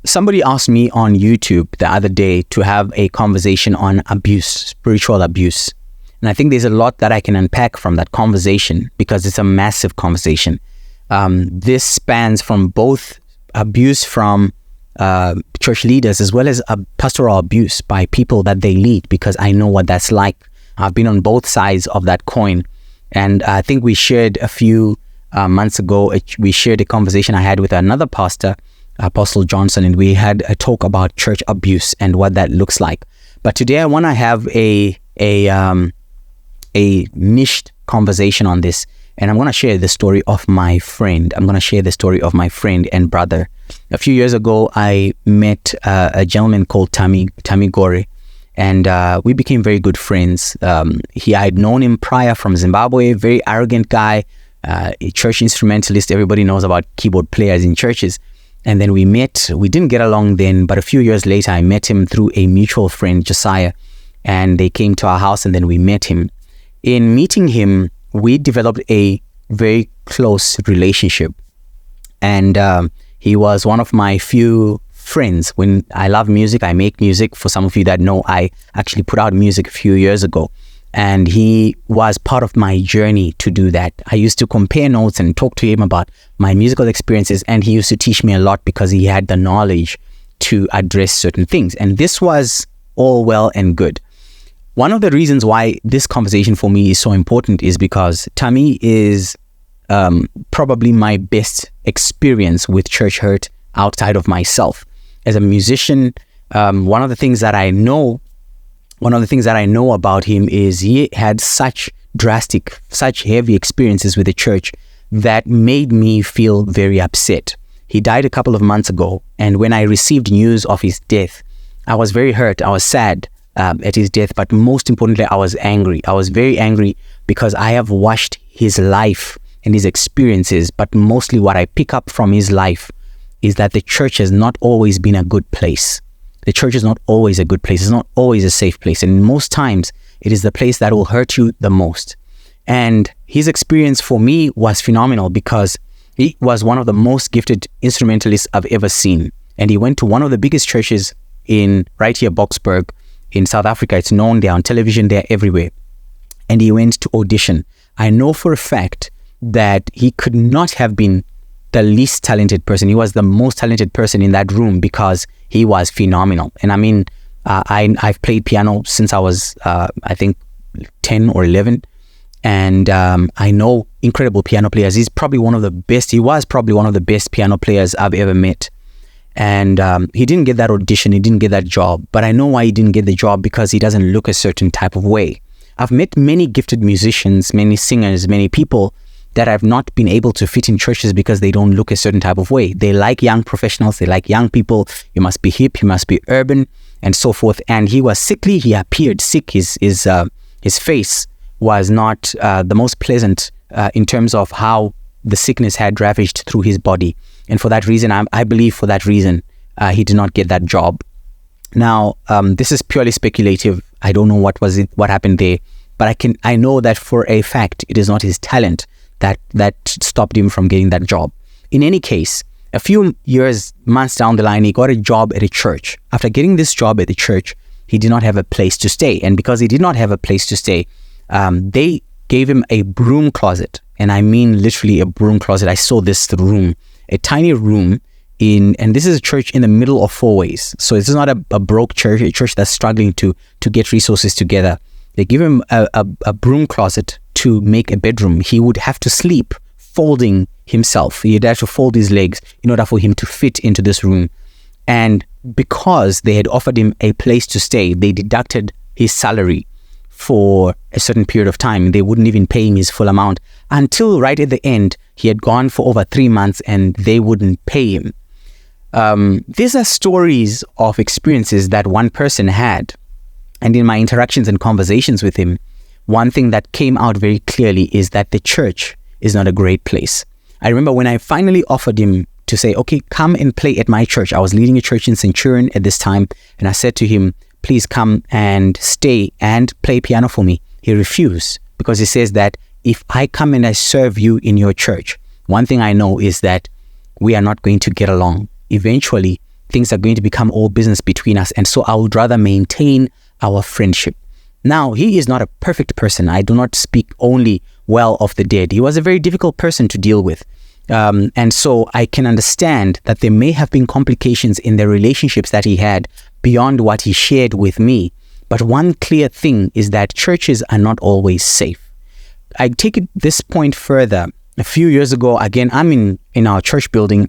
somebody asked me on YouTube the other day to have a conversation on abuse, spiritual abuse. And I think there's a lot that I can unpack from that conversation because it's a massive conversation. This spans from both abuse from church leaders as well as pastoral abuse by people that they lead, because I know what that's like. I've been on both sides of that coin. And I think we shared a few months ago, we shared a conversation I had with another pastor, Apostle Johnson, and we had a talk about church abuse and what that looks like. But today I want to have a niched conversation on this, and I'm going to share the story of my friend. I'm going to share the story of my friend and brother. A few years ago, I met a gentleman called Tammy Gore, and we became very good friends. I had known him prior from Zimbabwe, very arrogant guy, a church instrumentalist. Everybody knows about keyboard players in churches. And then we met. We didn't get along then, but a few years later, I met him through a mutual friend, Josiah, and they came to our house and then we met him. In meeting him, we developed a very close relationship. And he was one of my few friends. When I love music, I make music. For some of you that know, I actually put out music a few years ago. And he was part of my journey to do that. I used to compare notes and talk to him about my musical experiences, and he used to teach me a lot because he had the knowledge to address certain things. And this was all well and good. One of the reasons why this conversation for me is so important is because Tammy is probably my best experience with church hurt outside of myself. As a musician, one of the things that I know about him is he had such heavy experiences with the church that made me feel very upset. He died a couple of months ago, and when I received news of his death, I was very hurt. I was sad at his death, but most importantly, I was angry. I was very angry because I have watched his life and his experiences, but mostly what I pick up from his life is that the church has not always been a good place. The church is not always a good place. It's not always a safe place. And most times, it is the place that will hurt you the most. And his experience for me was phenomenal because he was one of the most gifted instrumentalists I've ever seen. And he went to one of the biggest churches right here, Boksburg, in South Africa. It's known. They're on television. They're everywhere. And he went to audition. I know for a fact that he could not have been the least talented person. He was the most talented person in that room because he was phenomenal. And I mean, I've played piano since I was, I think, 10 or 11. And I know incredible piano players. He was probably one of the best piano players I've ever met. And he didn't get that audition. He didn't get that job. But I know why he didn't get the job, because he doesn't look a certain type of way. I've met many gifted musicians, many singers, many people that have not been able to fit in churches because they don't look a certain type of way. They like young professionals, they like young people. You must be hip, you must be urban, and so forth. And he was sickly, he appeared sick. His face was not the most pleasant in terms of how the sickness had ravaged through his body. And for that reason, I believe for that reason, he did not get that job. Now, this is purely speculative. I don't know what happened there, but I know that for a fact, it is not his talent that stopped him from getting that job. In any case, a few months down the line, he got a job at a church. After getting this job at the church, he did not have a place to stay. And because he did not have a place to stay, they gave him a broom closet. And I mean literally a broom closet. I saw this room, a tiny room and this is a church in the middle of four ways. So this is not a broke church, a church that's struggling to get resources together. They give him a broom closet to make a bedroom. He would have to sleep folding himself. He'd have to fold his legs in order for him to fit into this room. And because they had offered him a place to stay, they deducted his salary for a certain period of time. They wouldn't even pay him his full amount until right at the end, he had gone for over 3 months and they wouldn't pay him. These are stories of experiences that one person had. And in my interactions and conversations with him, one thing that came out very clearly is that the church is not a great place. I remember when I finally offered him to say, okay, come and play at my church. I was leading a church in Centurion at this time. And I said to him, please come and stay and play piano for me. He refused because he says that if I come and I serve you in your church, one thing I know is that we are not going to get along. Eventually, things are going to become all business between us. And so I would rather maintain our friendship. Now, he is not a perfect person. I do not speak only well of the dead. He was a very difficult person to deal with. And so I can understand that there may have been complications in the relationships that he had beyond what he shared with me. But one clear thing is that churches are not always safe. I take this point further. A few years ago, again, I'm in our church building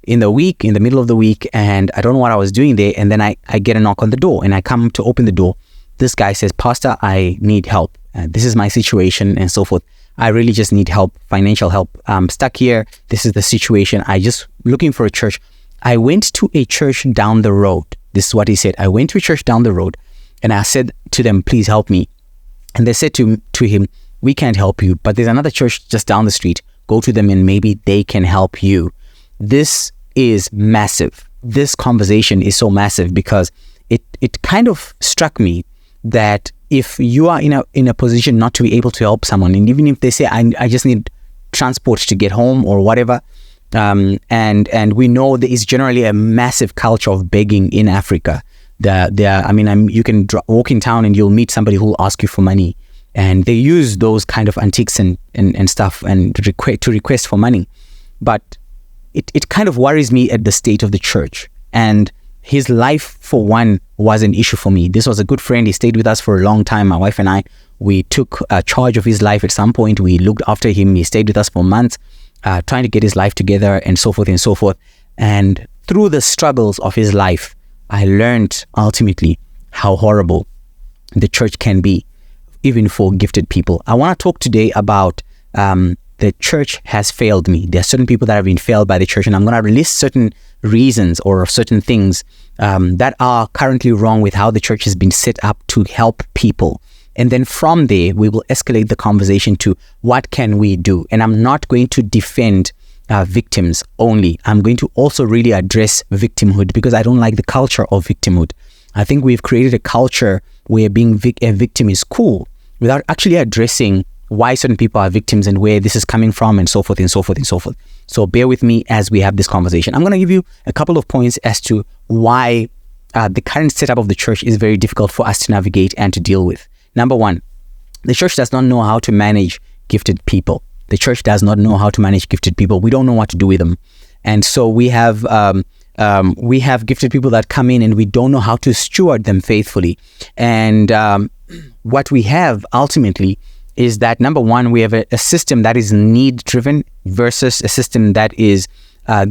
in the middle of the week, and I don't know what I was doing there. And then I get a knock on the door, and I come to open the door. This guy says, "Pastor, I need help. This is my situation," and so forth. "I really just need help, financial help. I'm stuck here. This is the situation. I just looking for a church." I went to a church down the road. This is what he said. I went to a church down the road, and I said to them, "Please help me." And they said to him, "We can't help you, but there's another church just down the street. Go to them and maybe they can help you." This is massive. This conversation is so massive because it kind of struck me that if you are in a position not to be able to help someone, and even if they say, I just need transport to get home or whatever, and we know there is generally a massive culture of begging in Africa. You can walk in town and you'll meet somebody who will ask you for money, and they use those kind of antiques and stuff and to request for money. But it kind of worries me at the state of the church. And his life, for one, was an issue for me. This was a good friend. He stayed with us for a long time. My wife and I, we took charge of his life at some point. We looked after him. He stayed with us for months, trying to get his life together and so forth and so forth. And through the struggles of his life, I learned ultimately how horrible the church can be, even for gifted people. I want to talk today about the church has failed me. There are certain people that have been failed by the church, and I'm going to list certain reasons or certain things that are currently wrong with how the church has been set up to help people. And then from there, we will escalate the conversation to what can we do? And I'm not going to defend victims only. I'm going to also really address victimhood, because I don't like the culture of victimhood. I think we've created a culture where being a victim is cool without actually addressing why certain people are victims and where this is coming from and so forth and so forth and so forth. So bear with me as we have this conversation. I'm going to give you a couple of points as to why the current setup of the church is very difficult for us to navigate and to deal with. Number one, the church does not know how to manage gifted people. The church does not know how to manage gifted people. We don't know what to do with them. And so we have gifted people that come in and we don't know how to steward them faithfully. And what we have ultimately is that, number one, we have a system that is need-driven versus a system that is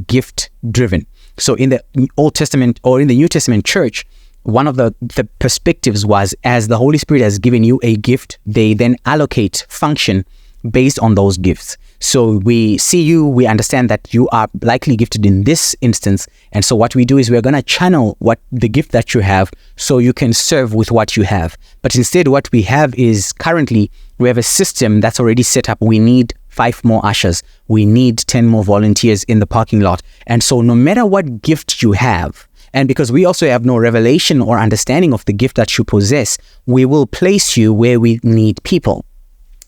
gift-driven. So in the Old Testament or in the New Testament church, one of the perspectives was, as the Holy Spirit has given you a gift, they then allocate function based on those gifts. So we see you, we understand that you are likely gifted in this instance. And so what we do is we're going to channel what the gift that you have so you can serve with what you have. But instead, what we have is currently we have a system that's already set up. We need 5 more ushers. We need 10 more volunteers in the parking lot. And so no matter what gift you have, and because we also have no revelation or understanding of the gift that you possess, we will place you where we need people.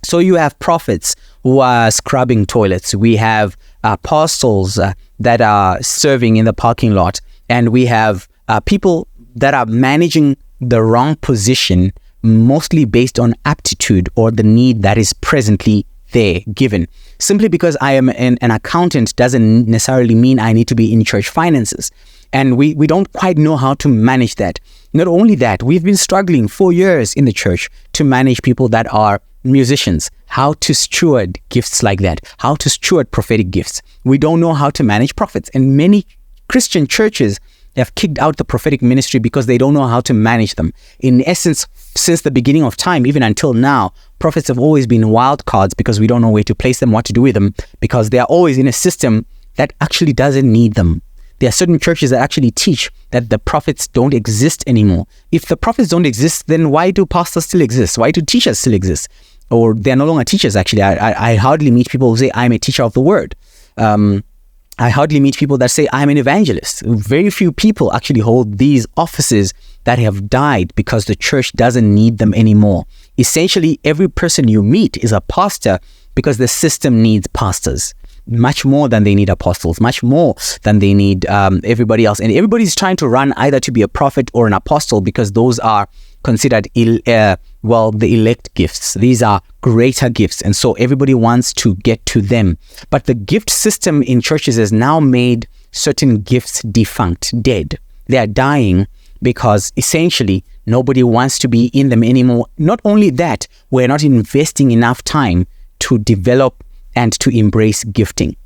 So you have prophets who are scrubbing toilets. We have apostles that are serving in the parking lot. And we have people that are managing the wrong position, mostly based on aptitude or the need that is presently there given. Simply because I am an accountant doesn't necessarily mean I need to be in church finances. And we don't quite know how to manage that. Not only that, we've been struggling for years in the church to manage people that are musicians, how to steward gifts like that, how to steward prophetic gifts. We don't know how to manage prophets. And many Christian churches have kicked out the prophetic ministry because they don't know how to manage them. In essence, since the beginning of time, even until now, prophets have always been wild cards because we don't know where to place them, what to do with them, because they are always in a system that actually doesn't need them. There are certain churches that actually teach that the prophets don't exist anymore. If the prophets don't exist, then why do pastors still exist? Why do teachers still exist? Or they're no longer teachers, actually. I hardly meet people who say, I'm a teacher of the word. I hardly meet people that say, I'm an evangelist. Very few people actually hold these offices that have died because the church doesn't need them anymore. Essentially, every person you meet is a pastor because the system needs pastors. much more than they need apostles, much more than they need everybody else. And everybody's trying to run either to be a prophet or an apostle, because those are considered the elect gifts. These are greater gifts, and so everybody wants to get to them. But the gift system in churches has now made certain gifts defunct, dead. They are dying because essentially nobody wants to be in them anymore. Not only that, we're not investing enough time to develop and to embrace gifting.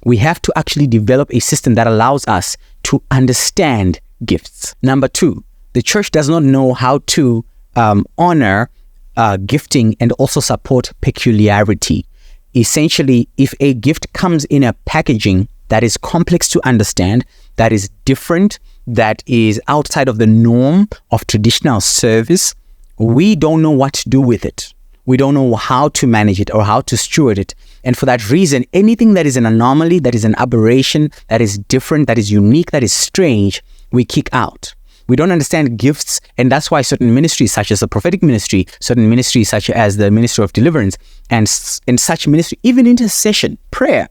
We have to actually develop a system that allows us to understand gifts. Number 2, the church does not know how to honor gifting and also support peculiarity. Essentially, if a gift comes in a packaging that is complex to understand, that is different, that is outside of the norm of traditional service, we don't know what to do with it. We don't know how to manage it or how to steward it. And for that reason, anything that is an anomaly, that is an aberration, that is different, that is unique, that is strange, we kick out. We don't understand gifts, and that's why certain ministries such as the prophetic ministry, certain ministries such as the ministry of deliverance, and such ministry, even intercession, prayer,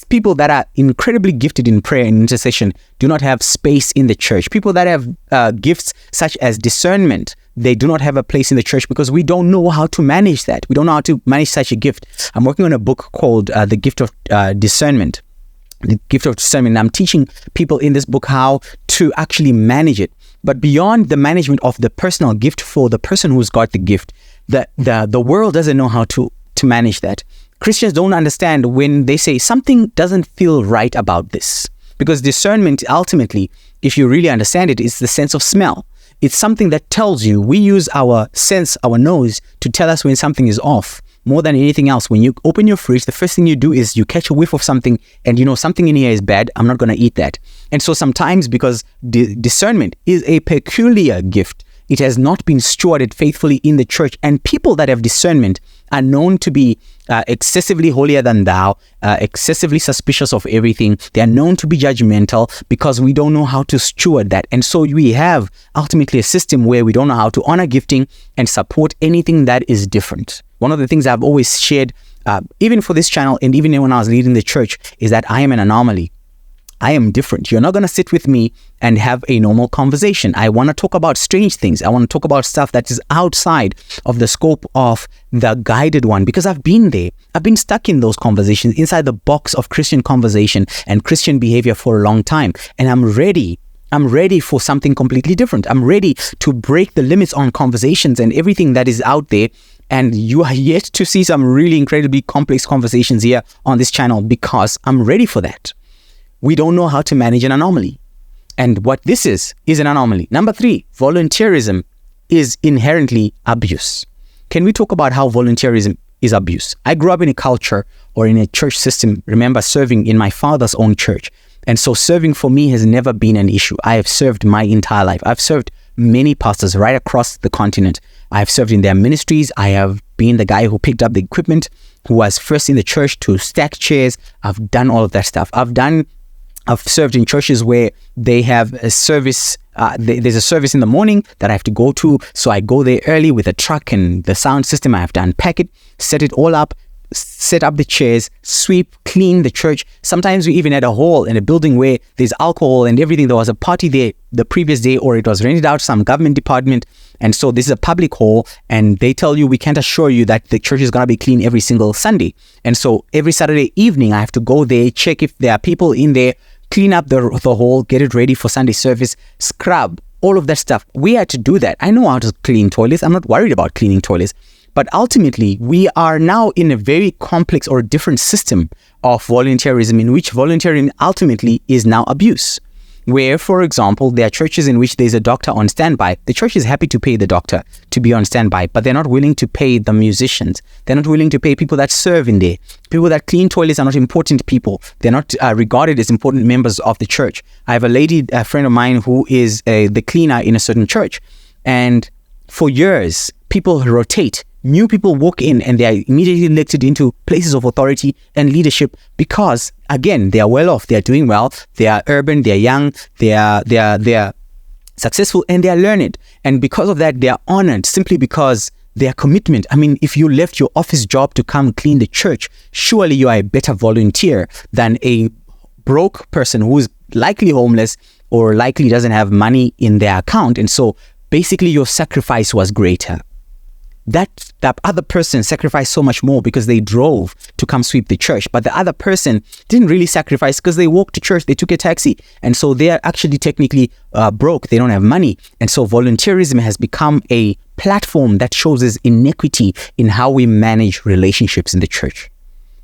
people that are incredibly gifted in prayer and intercession do not have space in the church. People that have gifts such as discernment, they do not have a place in the church because we don't know how to manage that. We don't know how to manage such a gift. I'm working on a book called The Gift of Discernment. The Gift of Discernment. I'm teaching people in this book how to actually manage it. But beyond the management of the personal gift for the person who's got the gift, the world doesn't know how to manage that. Christians don't understand when they say something doesn't feel right about this. Because discernment, ultimately, if you really understand it, is the sense of smell. It's something that tells you. We use our sense, our nose, to tell us when something is off. More than anything else, when you open your fridge, the first thing you do is you catch a whiff of something and you know something in here is bad, I'm not going to eat that. And so sometimes, because discernment is a peculiar gift, it has not been stewarded faithfully in the church, and people that have discernment are known to be excessively holier than thou, excessively suspicious of everything. They are known to be judgmental because we don't know how to steward that. And so we have ultimately a system where we don't know how to honor gifting and support anything that is different. One of the things I've always shared, even for this channel and even when I was leading the church, is that I am an anomaly. I am different. You're not going to sit with me and have a normal conversation. I want to talk about strange things. I want to talk about stuff that is outside of the scope of the guided one, because I've been there. I've been stuck in those conversations, inside the box of Christian conversation and Christian behavior for a long time. And I'm ready. I'm ready for something completely different. I'm ready to break the limits on conversations and everything that is out there. And you are yet to see some really incredibly complex conversations here on this channel, because I'm ready for that. We don't know how to manage an anomaly. And what this is an anomaly. Number 3, volunteerism is inherently abuse. Can we talk about how volunteerism is abuse? I grew up in a culture or in a church system, remember serving in my father's own church. And so serving for me has never been an issue. I have served my entire life. I've served many pastors right across the continent. I've served in their ministries. I have been the guy who picked up the equipment, who was first in the church to stack chairs. I've done all of that stuff. I've served in churches where they have a service, there's a service in the morning that I have to go to. So I go there early with a truck and the sound system. I have to unpack it, set it all up, set up the chairs, sweep, clean the church. Sometimes we even had a hall in a building where there's alcohol and everything. There was a party there the previous day, or it was rented out to some government department. And so this is a public hall, and they tell you, we can't assure you that the church is going to be clean every single Sunday. And so every Saturday evening, I have to go there, check if there are people in there, clean up the hall, get it ready for Sunday service, scrub, all of that stuff. We had to do that. I know how to clean toilets. I'm not worried about cleaning toilets. But ultimately, we are now in a very complex or different system of volunteerism, in which volunteering ultimately is now abuse. Where, for example, there are churches in which there's a doctor on standby. The church is happy to pay the doctor to be on standby, but they're not willing to pay the musicians. They're not willing to pay people that serve in there. People that clean toilets are not important people. They're not regarded as important members of the church. I have a friend of mine who is the cleaner in a certain church. And for years, people rotate. New people walk in and they are immediately elected into places of authority and leadership because, again, they are well off, they are doing well, they are urban, they are young, they are successful, and they are learned. And because of that, they are honored simply because their commitment. I mean, if you left your office job to come clean the church, surely you are a better volunteer than a broke person who's likely homeless or likely doesn't have money in their account. And so basically your sacrifice was greater. That other person sacrificed so much more because they drove to come sweep the church. But the other person didn't really sacrifice because they walked to church, they took a taxi. And so they are actually technically broke. They don't have money. And so volunteerism has become a platform that shows us inequity in how we manage relationships in the church.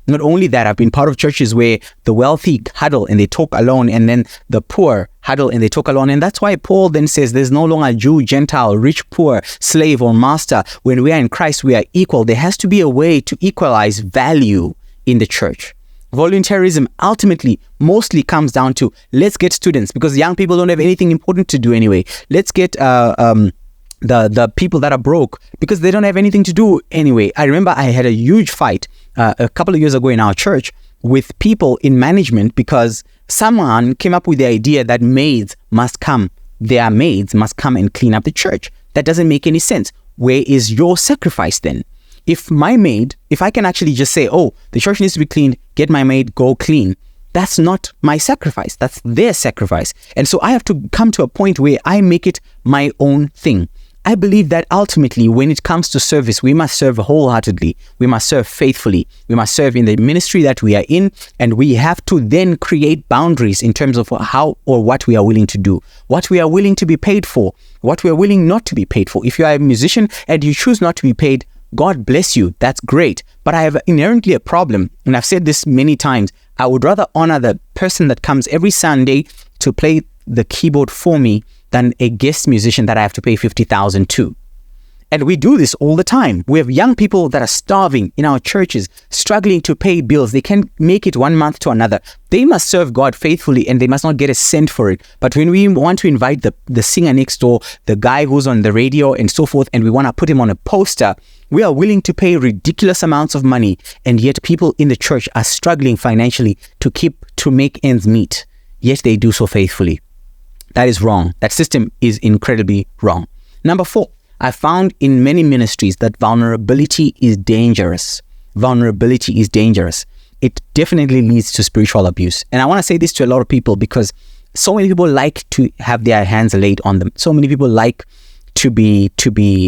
Not only that, I've been part of churches where the wealthy huddle and they talk alone, and then the poor huddle and they talk alone. And that's why Paul then says there's no longer Jew, Gentile, rich, poor, slave or master. When we are in Christ, we are equal. There has to be a way to equalize value in the church. Volunteerism ultimately mostly comes down to, let's get students, because young people don't have anything important to do anyway. Let's get the people that are broke because they don't have anything to do anyway. I remember I had a huge fight a couple of years ago in our church with people in management because someone came up with the idea that maids must come and clean up the church. That doesn't make any sense. Where is your sacrifice then? If I can actually just say, oh, the church needs to be cleaned, get my maid, go clean. That's not my sacrifice. That's their sacrifice. And so I have to come to a point where I make it my own thing. I believe that ultimately, when it comes to service, we must serve wholeheartedly. We must serve faithfully. We must serve in the ministry that we are in. And we have to then create boundaries in terms of how or what we are willing to do, what we are willing to be paid for, what we are willing not to be paid for. If you are a musician and you choose not to be paid, God bless you. That's great. But I have inherently a problem. And I've said this many times. I would rather honor the person that comes every Sunday to play the keyboard for me than a guest musician that I have to pay $50,000 to. And we do this all the time. We have young people that are starving in our churches, struggling to pay bills. They can't make it one month to another. They must serve God faithfully and they must not get a cent for it. But when we want to invite the singer next door, the guy who's on the radio and so forth, and we want to put him on a poster, we are willing to pay ridiculous amounts of money. And yet people in the church are struggling financially to make ends meet. Yet they do so faithfully. That is wrong. That system is incredibly wrong. Number 4, I found in many ministries that vulnerability is dangerous. Vulnerability is dangerous. It definitely leads to spiritual abuse. And I want to say this to a lot of people because so many people like to have their hands laid on them. So many people like to be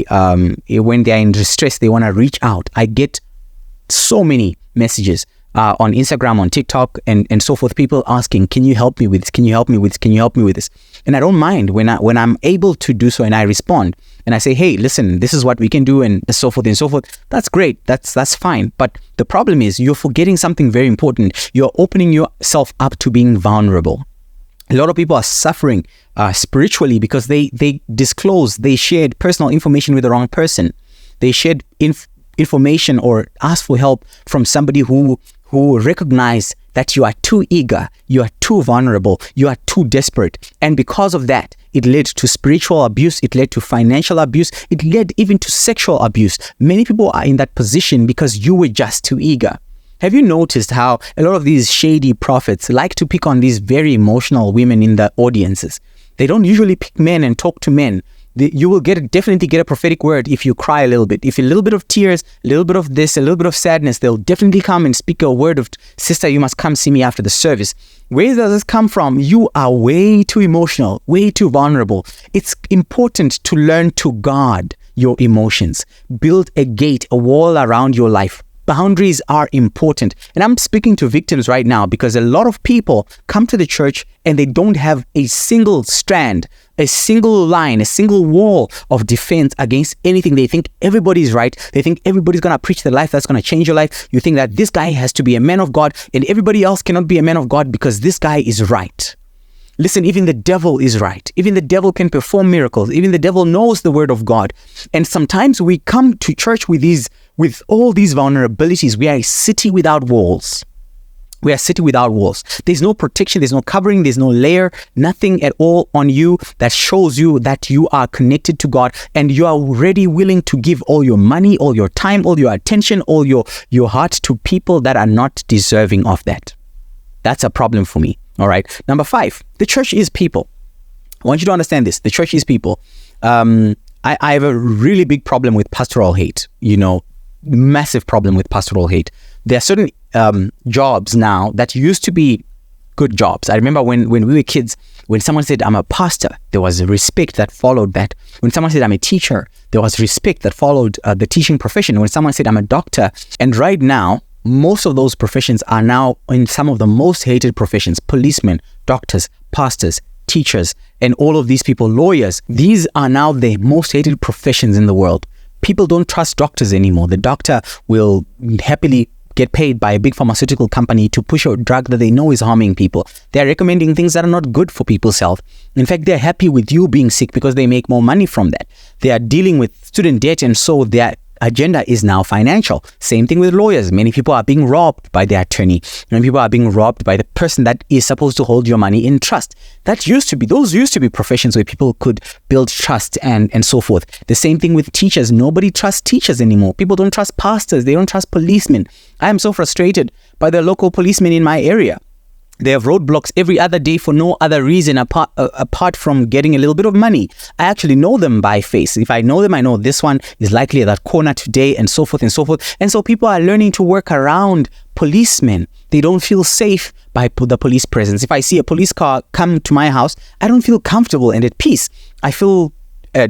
when they're in distress, they want to reach out. I get so many messages on Instagram, on TikTok, and so forth, people asking, can you help me with this? Can you help me with this? Can you help me with this? And I don't mind when I'm able to do so and I respond and I say, hey, listen, this is what we can do and so forth and so forth. That's great. That's fine. But the problem is you're forgetting something very important. You're opening yourself up to being vulnerable. A lot of people are suffering spiritually because they shared personal information with the wrong person. They shared information or asked for help from somebody who recognize that you are too eager, you are too vulnerable, you are too desperate. And because of that, it led to spiritual abuse, it led to financial abuse, it led even to sexual abuse. Many people are in that position because you were just too eager. Have you noticed how a lot of these shady prophets like to pick on these very emotional women in the audiences? They don't usually pick men and talk to men. You will definitely get a prophetic word if you cry a little bit. If a little bit of tears, a little bit of this, a little bit of sadness, they'll definitely come and speak a word of, sister, you must come see me after the service. Where does this come from? You are way too emotional, way too vulnerable. It's important to learn to guard your emotions. Build a gate, a wall around your life. Boundaries are important. And I'm speaking to victims right now because a lot of people come to the church and they don't have a single strand, a single line, a single wall of defense against anything. They think everybody's right. They think everybody's going to preach the life that's going to change your life. You think that this guy has to be a man of God and everybody else cannot be a man of God because this guy is right. Listen, even the devil is right. Even the devil can perform miracles. Even the devil knows the word of God. And sometimes we come to church with all these vulnerabilities. We are a city without walls. We are a city without walls. There's no protection. There's no covering. There's no layer. Nothing at all on you that shows you that you are connected to God. And you are already willing to give all your money, all your time, all your attention, all your heart to people that are not deserving of that. That's a problem for me. All right. Number 5, the church is people. I want you to understand this. The church is people. I have a really big problem with pastoral hate, massive problem with pastoral hate. There are certain jobs now that used to be good jobs. I remember when we were kids, when someone said, I'm a pastor, there was a respect that followed that. When someone said, I'm a teacher, there was respect that followed the teaching profession. When someone said, I'm a doctor. And right now, most of those professions are now in some of the most hated professions: policemen, doctors, pastors, teachers, and all of these people, lawyers. These are now the most hated professions in the world. People don't trust doctors anymore. The doctor will happily get paid by a big pharmaceutical company to push a drug that they know is harming people. They're recommending things that are not good for people's health. In fact, they're happy with you being sick because they make more money from that. They are dealing with student debt, and so their agenda is now financial. Same thing with lawyers. Many people are being robbed by their attorney. Many people are being robbed by the person that is supposed to hold your money in trust. Those used to be professions where people could build trust and so forth. The same thing with teachers. Nobody trusts teachers anymore. People don't trust pastors. They don't trust policemen. I am so frustrated by the local policemen in my area. They have roadblocks every other day for no other reason apart from getting a little bit of money. I actually know them by face. If I know them, I know this one is likely at that corner today, and so forth and so forth. And so people are learning to work around policemen. They don't feel safe by the police presence. If I see a police car come to my house, I don't feel comfortable and at peace. I feel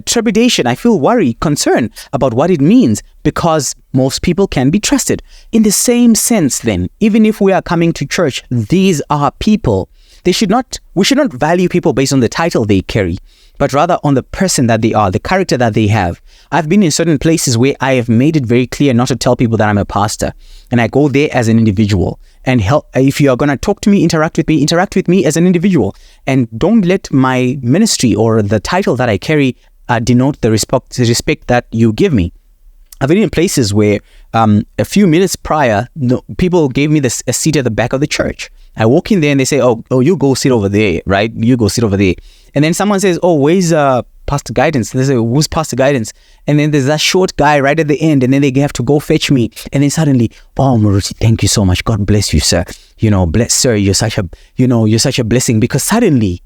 trepidation. I feel worry, concern about what it means, because most people can be trusted. In the same sense, then, even if we are coming to church, these are people. We should not value people based on the title they carry, but rather on the person that they are, the character that they have. I've been in certain places where I have made it very clear not to tell people that I'm a pastor, and I go there as an individual and help. If you are going to talk to me, interact with me as an individual, and don't let my ministry or the title that I carry denote the respect that you give me. I've been in places where a few minutes prior, people gave me a seat at the back of the church. I walk in there and they say, oh, you go sit over there, right? You go sit over there. And then someone says, oh, where's Pastor Guidance? They say, who's Pastor Guidance? And then there's that short guy right at the end, and then they have to go fetch me. And then suddenly, oh, Maruti, thank you so much. God bless you, sir. Bless, sir. You're such a blessing, because suddenly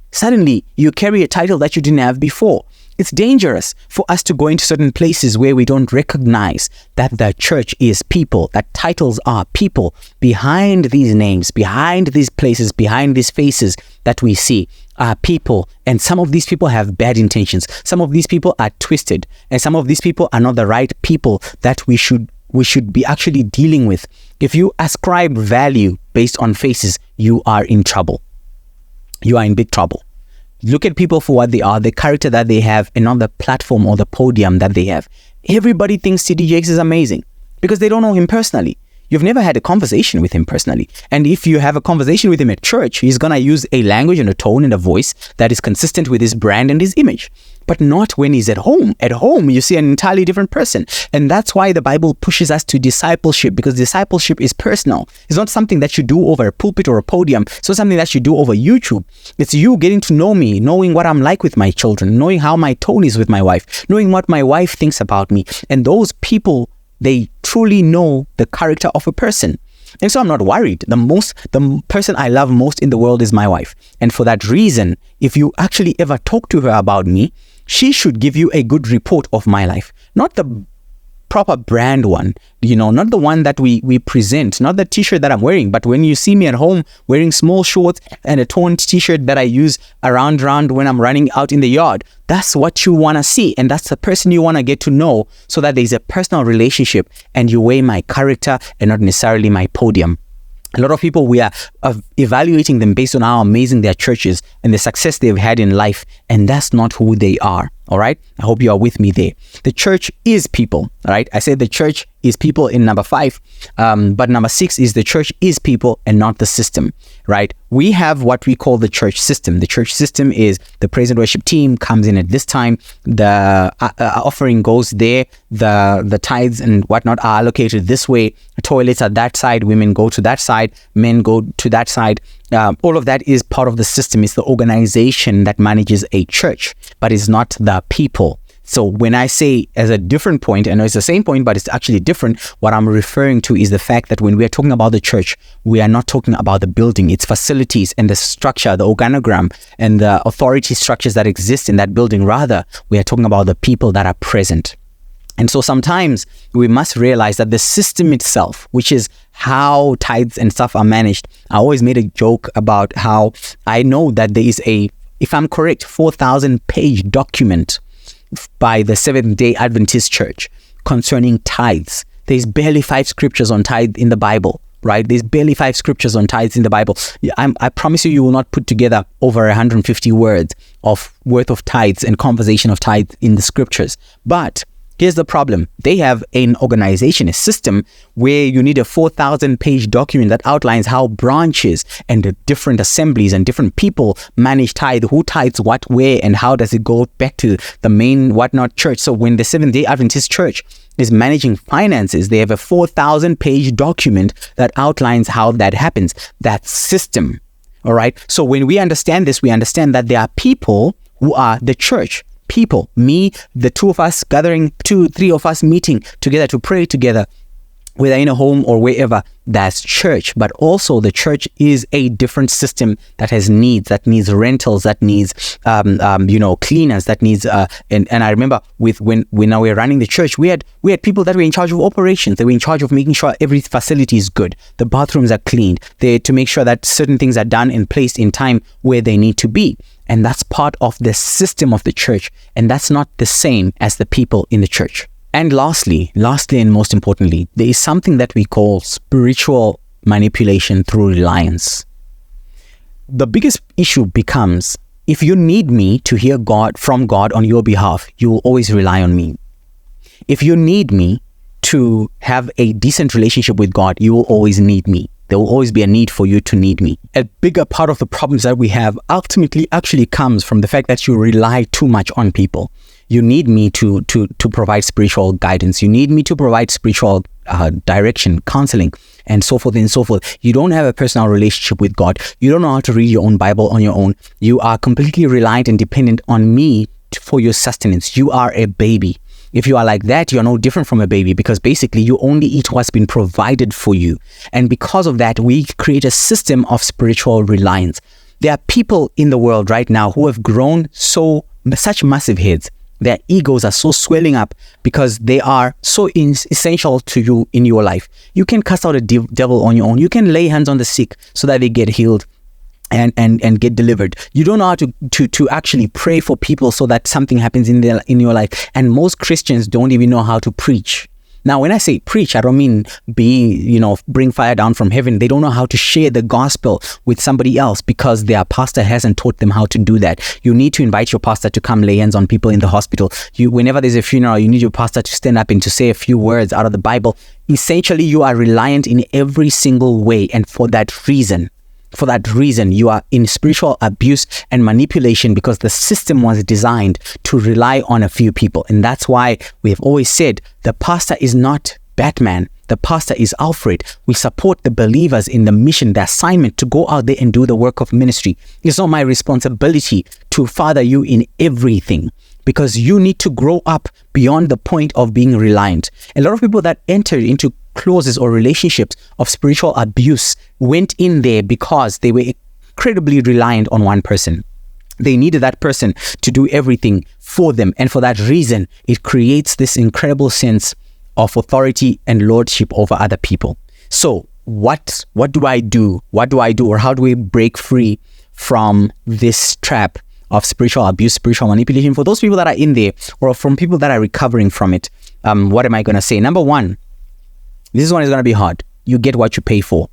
you carry a title that you didn't have before. It's dangerous for us to go into certain places where we don't recognize that the church is people, that titles are people. Behind these names, behind these places, behind these faces that we see are people. And some of these people have bad intentions. Some of these people are twisted. And some of these people are not the right people that we should be actually dealing with. If you ascribe value based on faces, you are in trouble. You are in big trouble. Look at people for what they are, the character that they have, and not the platform or the podium that they have. Everybody thinks TD Jakes is amazing because they don't know him personally. You've never had a conversation with him personally. And if you have a conversation with him at church, he's going to use a language and a tone and a voice that is consistent with his brand and his image. But not when he's at home. At home, you see an entirely different person. And that's why the Bible pushes us to discipleship, because discipleship is personal. It's not something that you do over a pulpit or a podium. It's not something that you do over YouTube. It's you getting to know me, knowing what I'm like with my children, knowing how my tone is with my wife, knowing what my wife thinks about me. And those people, they truly know the character of a person. And so I'm not worried. The person I love most in the world is my wife. And for that reason, if you actually ever talk to her about me, she should give you a good report of my life. Not the proper brand one, not the one that we present, not the t-shirt that I'm wearing, but when you see me at home wearing small shorts and a torn t-shirt that I use around when I'm running out in the yard, that's what you want to see. And that's the person you want to get to know, so that there's a personal relationship and you weigh my character and not necessarily my podium. A lot of people, we are evaluating them based on how amazing their church is and the success they've had in life, and that's not who they are. All right? I hope you are with me there. The church is people. All right? I said the church is people in number 5, but number 6 is the church is people and not the system. Right? We have what we call the church system. The church system is the praise and worship team comes in at this time, the offering goes there, the tithes and whatnot are allocated this way, toilets are that side, women go to that side, men go to that side. All of that is part of the system. It's the organization that manages a church, but it's not the people. So when I say as a different point, I know it's the same point, but it's actually different. What I'm referring to is the fact that when we are talking about the church, we are not talking about the building, its facilities and the structure, the organogram and the authority structures that exist in that building. Rather, we are talking about the people that are present. And so sometimes we must realize that the system itself, which is how tithes and stuff are managed. I always made a joke about how I know that there is if I'm correct, 4,000 page document by the Seventh-day Adventist Church concerning tithes. There's barely 5 scriptures on tithe in the Bible, right? There's barely 5 scriptures on tithes in the Bible. I promise you will not put together over 150 words worth of tithes and conversation of tithes in the scriptures. But here's the problem. They have an organization, a system where you need a 4,000 page document that outlines how branches and the different assemblies and different people manage tithe, who tithes what, where, and how does it go back to the main whatnot church. So when the Seventh-day Adventist Church is managing finances, they have a 4,000 page document that outlines how that happens, that system. All right. So when we understand this, we understand that there are people who are the church. People, me, the 2 of us gathering, 2-3 of us meeting together to pray together, whether in a home or wherever, that's church. But also the church is a different system that has needs, that needs rentals, that needs, cleaners, that needs, and I remember when we were running the church, we had people that were in charge of operations. They were in charge of making sure every facility is good. The bathrooms are cleaned. They to make sure that certain things are done and placed in time where they need to be. And that's part of the system of the church. And that's not the same as the people in the church. And lastly and most importantly, there is something that we call spiritual manipulation through reliance. The biggest issue becomes, if you need me to hear from God on your behalf, you will always rely on me. If you need me to have a decent relationship with God, you will always need me. There will always be a need for you to need me. A bigger part of the problems that we have ultimately actually comes from the fact that you rely too much on people. You need me to provide spiritual guidance. You need me to provide spiritual direction, counseling, and so forth and so forth. You don't have a personal relationship with God. You don't know how to read your own Bible on your own. You are completely reliant and dependent on me for your sustenance. You are a baby. If you are like that, you're no different from a baby, because basically you only eat what's been provided for you. And because of that, we create a system of spiritual reliance. There are people in the world right now who have grown such massive heads. Their egos are so swelling up because they are so essential to you in your life. You can cast out a devil on your own. You can lay hands on the sick so that they get healed and get delivered. You don't know how to actually pray for people so that something happens in your life. And most Christians don't even know how to preach. Now, when I say preach, I don't mean bring fire down from heaven. They don't know how to share the gospel with somebody else because their pastor hasn't taught them how to do that. You need to invite your pastor to come lay hands on people in the hospital. Whenever there's a funeral, you need your pastor to stand up and to say a few words out of the Bible. Essentially, you are reliant in every single way. And for that reason, you are in spiritual abuse and manipulation, because the system was designed to rely on a few people. And that's why we have always said the pastor is not Batman. The pastor is Alfred. We support the believers in the mission, the assignment to go out there and do the work of ministry. It's not my responsibility to father you in everything, because you need to grow up beyond the point of being reliant. A lot of people that enter into clauses or relationships of spiritual abuse went in there because they were incredibly reliant on one person. They needed that person to do everything for them. And for that reason, it creates this incredible sense of authority and lordship over other people. So what do I do? What do I do? Or how do we break free from this trap of spiritual abuse, spiritual manipulation? For those people that are in there, or from people that are recovering from it, what am I going to say? Number one, this one is going to be hard. You get what you pay for.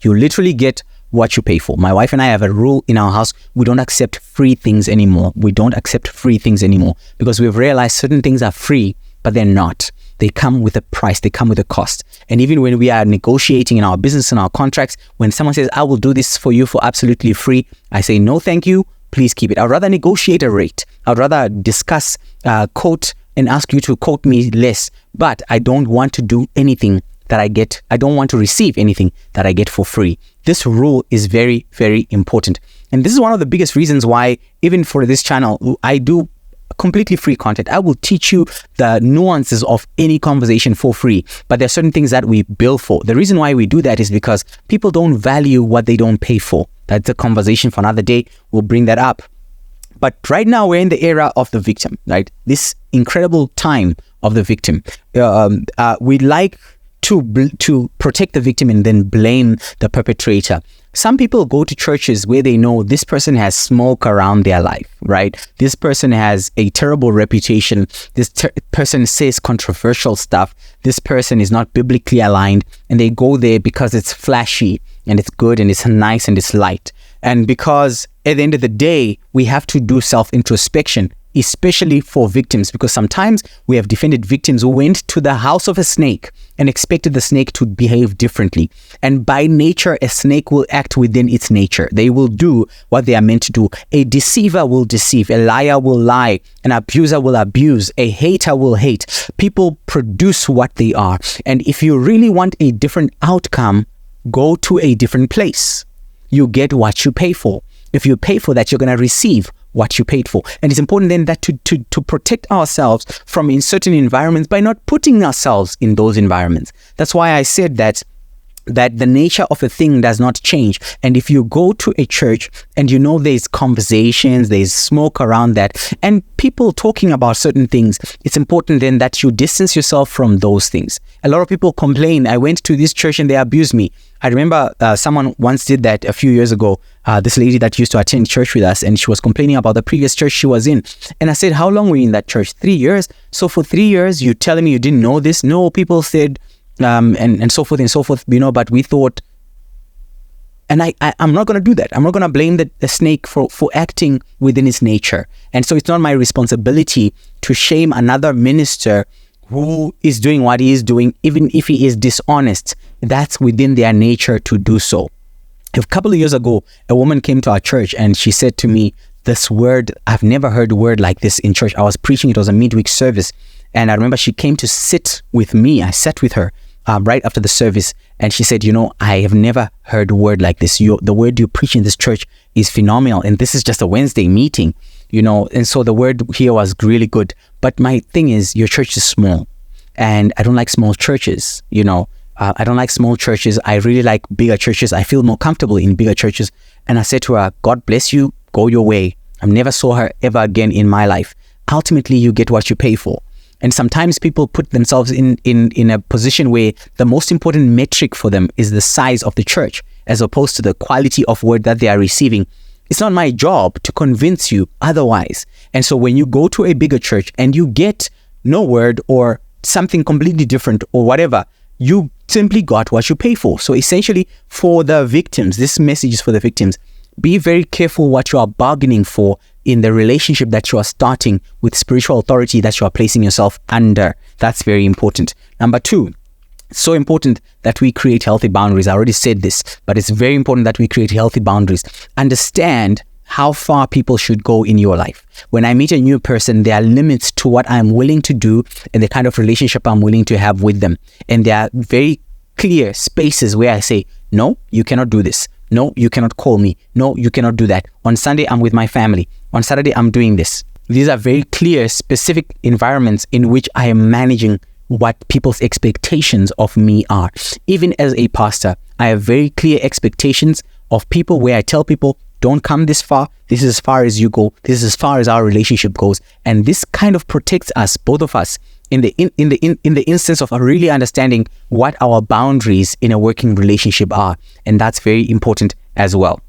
You literally get what you pay for. My wife and I have a rule in our house. We don't accept free things anymore. Because we've realized certain things are free, but they're not. They come with a price. They come with a cost. And even when we are negotiating in our business and our contracts, when someone says, I will do this for you for absolutely free, I say, no, thank you. Please keep it. I'd rather negotiate a rate. I'd rather discuss, quote, and ask you to quote me less, but I don't want to do anything that I get. I don't want to receive anything that I get for free. This rule is very, very important. And this is one of the biggest reasons why, even for this channel, I do completely free content. I will teach you the nuances of any conversation for free. But there are certain things that we bill for. The reason why we do that is because people don't value what they don't pay for. That's a conversation for another day. We'll bring that up. But right now we're in the era of the victim, right? This incredible time of the victim. We like to protect the victim and then blame the perpetrator. Some people go to churches where they know this person has smoke around their life, right? This person has a terrible reputation. This person says controversial stuff. This person is not biblically aligned, and they go there because it's flashy and it's good and it's nice and it's light. And because at the end of the day, we have to do self-introspection, especially for victims, because sometimes we have defended victims who went to the house of a snake and expected the snake to behave differently. And by nature, a snake will act within its nature. They will do what they are meant to do. A deceiver will deceive. A liar will lie. An abuser will abuse. A hater will hate. People produce what they are. And if you really want a different outcome, go to a different place. You get what you pay for. If you pay for that, you're going to receive what you paid for. And it's important then that to protect ourselves from in certain environments by not putting ourselves in those environments. That's why I said that the nature of a thing does not change. And if you go to a church and you know there's conversations, there's smoke around that, and people talking about certain things, it's important then that you distance yourself from those things. A lot of people complain, I went to this church and they abused me. I remember someone once did that a few years ago, this lady that used to attend church with us, and she was complaining about the previous church she was in. And I said, how long were you in that church? 3 years. So for 3 years, you telling me you didn't know this? No, people said, and so forth and so forth, but we thought, and I'm not going to do that. I'm not going to blame the snake for acting within its nature. And so it's not my responsibility to shame another minister who is doing what he is doing, even if he is dishonest. That's within their nature to do so. A couple of years ago, a woman came to our church and she said to me, this word, I've never heard a word like this in church. I was preaching, it was a midweek service. And I remember she came to sit with me. I sat with her right after the service. And she said, I have never heard a word like this. The word you preach in this church is phenomenal. And this is just a Wednesday meeting, and so the word here was really good. But my thing is, your church is small. And I don't like small churches, I don't like small churches. I really like bigger churches. I feel more comfortable in bigger churches. And I said to her, God bless you, go your way. I never saw her ever again in my life. Ultimately, you get what you pay for. And sometimes people put themselves in a position where the most important metric for them is the size of the church, as opposed to the quality of word that they are receiving. It's not my job to convince you otherwise. And so when you go to a bigger church and you get no word or something completely different or whatever, you simply got what you pay for. So essentially, for the victims, this message is for the victims. Be very careful what you are bargaining for in the relationship that you are starting with spiritual authority that you are placing yourself under. That's very important. Number 2, it's so important that we create healthy boundaries. I already said this, but it's very important that we create healthy boundaries. Understand how far people should go in your life. When I meet a new person, there are limits to what I'm willing to do and the kind of relationship I'm willing to have with them. And there are very clear spaces where I say, no, you cannot do this. No, you cannot call me. No, you cannot do that. On Sunday, I'm with my family. On Saturday, I'm doing this. These are very clear, specific environments in which I am managing what people's expectations of me are. Even as a pastor, I have very clear expectations of people where I tell people, don't come this far. This is as far as you go. This is as far as our relationship goes. And this kind of protects us, both of us, in the instance of really understanding what our boundaries in a working relationship are. And that's very important as well.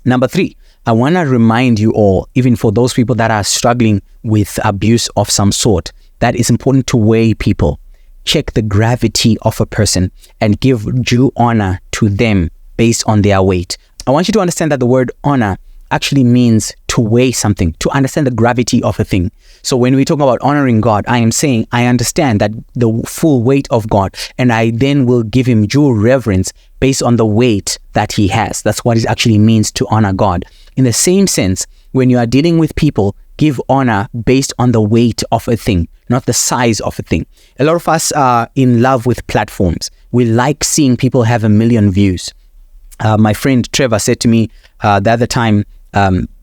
Number 3, I want to remind you all, even for those people that are struggling with abuse of some sort, that it's important to weigh people. Check the gravity of a person and give due honor to them based on their weight. I want you to understand that the word honor actually means to weigh something, to understand the gravity of a thing. So when we talk about honoring God, I am saying I understand that the full weight of God, and I then will give him due reverence based on the weight that he has. That's what it actually means to honor God. In the same sense, when you are dealing with people, give honor based on the weight of a thing, not the size of a thing. A lot of us are in love with platforms. We like seeing people have 1 million views. My friend Trevor said to me the other time,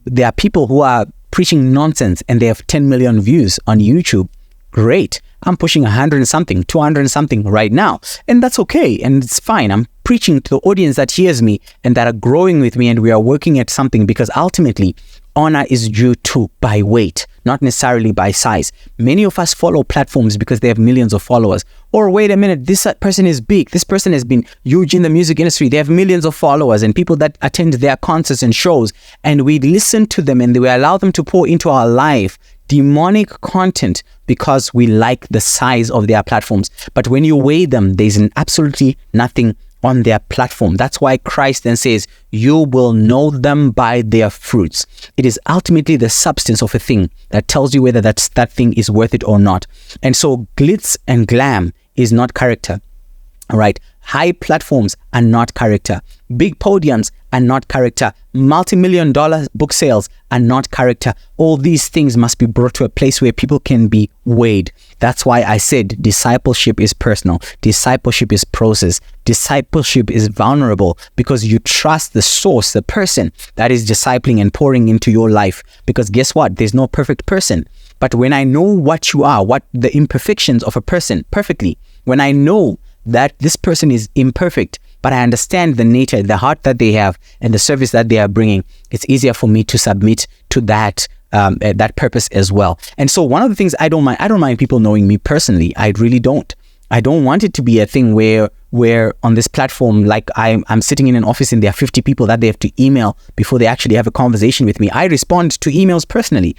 there are people who are preaching nonsense and they have 10 million views on YouTube, great. I'm pushing 100 and something, 200 and something right now. And that's okay. And it's fine. I'm preaching to the audience that hears me and that are growing with me, and we are working at something, because ultimately honor is due to by weight, not necessarily by size. Many of us follow platforms because they have millions of followers. Or wait a minute, this person is big. This person has been huge in the music industry. They have millions of followers and people that attend their concerts and shows. And we listen to them and we allow them to pour into our life demonic content because we like the size of their platforms. But when you weigh them, there's absolutely nothing on their platform. That's why Christ then says, you will know them by their fruits. It is ultimately the substance of a thing that tells you whether that thing is worth it or not. And so glitz and glam is not character. All right. High platforms are not character. Big podiums are not character. Multi-million-dollar book sales are not character. All these things must be brought to a place where people can be weighed. That's why I said discipleship is personal. Discipleship is process. Discipleship is vulnerable, because you trust the source, the person that is discipling and pouring into your life. Because guess what? There's no perfect person. But when I know what you are, what the imperfections of a person perfectly, when I know that this person is imperfect, but I understand the nature, the heart that they have and the service that they are bringing, it's easier for me to submit to that purpose as well. And so one of the things I don't mind people knowing me personally. I really don't. I don't want it to be a thing where on this platform, like I'm sitting in an office and there are 50 people that they have to email before they actually have a conversation with me. I respond to emails personally.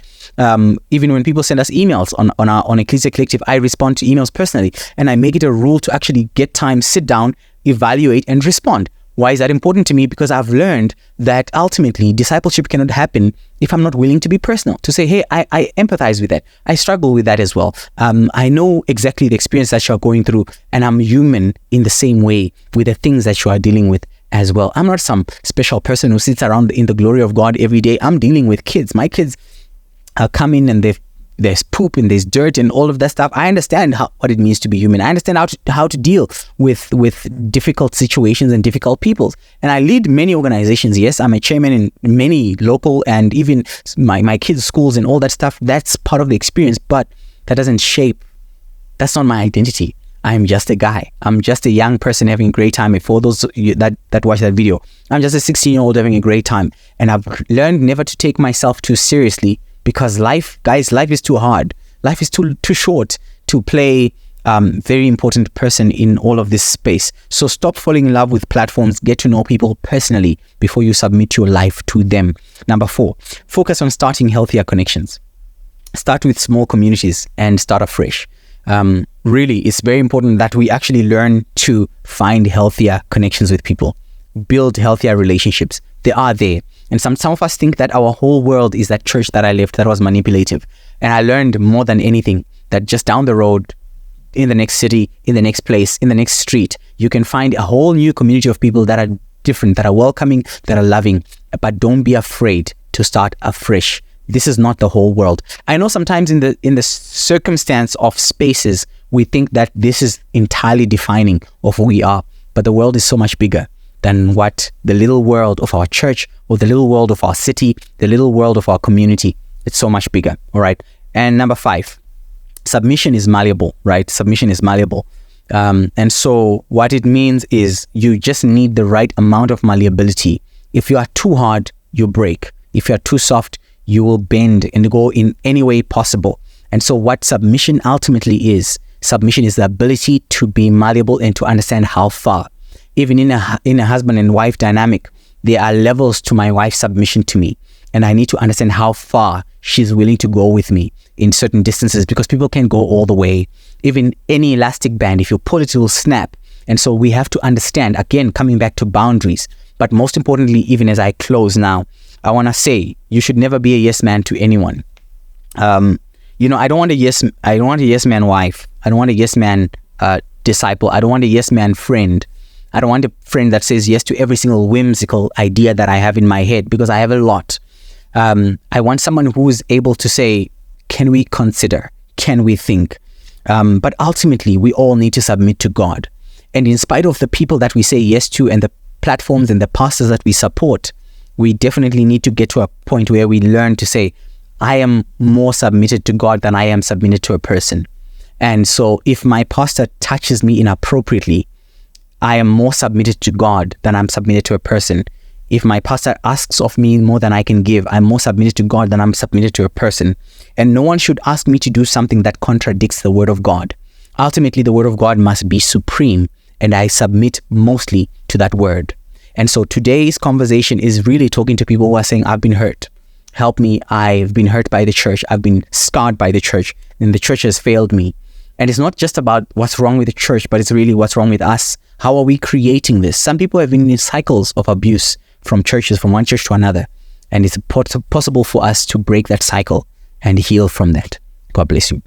Even when people send us emails on Ecclesia Collective, I respond to emails personally, and I make it a rule to actually get time, sit down, evaluate, and respond. Why is that important to me? Because I've learned that ultimately discipleship cannot happen if I'm not willing to be personal, to say, hey, I empathize with that. I struggle with that as well. I know exactly the experience that you're going through, and I'm human in the same way with the things that you are dealing with as well. I'm not some special person who sits around in the glory of God every day. I'm dealing with kids. My kids come in and there's poop and there's dirt and all of that stuff. I understand what it means to be human. I understand how to deal with difficult situations and difficult people. And I lead many organizations. Yes, I'm a chairman in many local and even my kids' schools and all that stuff. That's part of the experience, but that doesn't shape. That's not my identity. I'm just a guy. I'm just a young person having a great time. For those that watch that video, I'm just a 16-year-old having a great time. And I've learned never to take myself too seriously, because life is too hard. Life is too short to play very important person in all of this space. So stop falling in love with platforms. Get to know people personally before you submit your life to them. Number 4, focus on starting healthier connections. Start with small communities and start afresh. Really, it's very important that we actually learn to find healthier connections with people, build healthier relationships. They are there. And some of us think that our whole world is that church that I left that was manipulative. And I learned more than anything that just down the road, in the next city, in the next place, in the next street, you can find a whole new community of people that are different, that are welcoming, that are loving. But don't be afraid to start afresh. This is not the whole world. I know sometimes in the circumstance of spaces, we think that this is entirely defining of who we are. But the world is so much bigger than what the little world of our church or the little world of our city, the little world of our community. It's so much bigger. All right. And number 5, submission is malleable, right? Submission is malleable. And so what it means is you just need the right amount of malleability. If you are too hard, you break. If you are too soft, you will bend and go in any way possible. And so what submission ultimately is the ability to be malleable and to understand how far. Even in a husband and wife dynamic, there are levels to my wife's submission to me. And I need to understand how far she's willing to go with me in certain distances, because people can't go all the way. Even any elastic band, if you pull it, it will snap. And so we have to understand, again, coming back to boundaries. But most importantly, even as I close now, I want to say you should never be a yes man to anyone. I don't want a yes man wife. I don't want a yes man disciple. I don't want a yes man friend. I don't want a friend that says yes to every single whimsical idea that I have in my head, because I have a lot. I want someone who is able to say, can we consider? Can we think? But ultimately, we all need to submit to God. And in spite of the people that we say yes to and the platforms and the pastors that we support, we definitely need to get to a point where we learn to say, I am more submitted to God than I am submitted to a person. And so if my pastor touches me inappropriately, I am more submitted to God than I'm submitted to a person. If my pastor asks of me more than I can give, I'm more submitted to God than I'm submitted to a person. And no one should ask me to do something that contradicts the word of God. Ultimately, the word of God must be supreme, and I submit mostly to that word. And so today's conversation is really talking to people who are saying, I've been hurt. Help me. I've been hurt by the church. I've been scarred by the church, and the church has failed me. And it's not just about what's wrong with the church, but it's really what's wrong with us. How are we creating this? Some people have been in cycles of abuse from churches, from one church to another. And it's possible for us to break that cycle and heal from that. God bless you.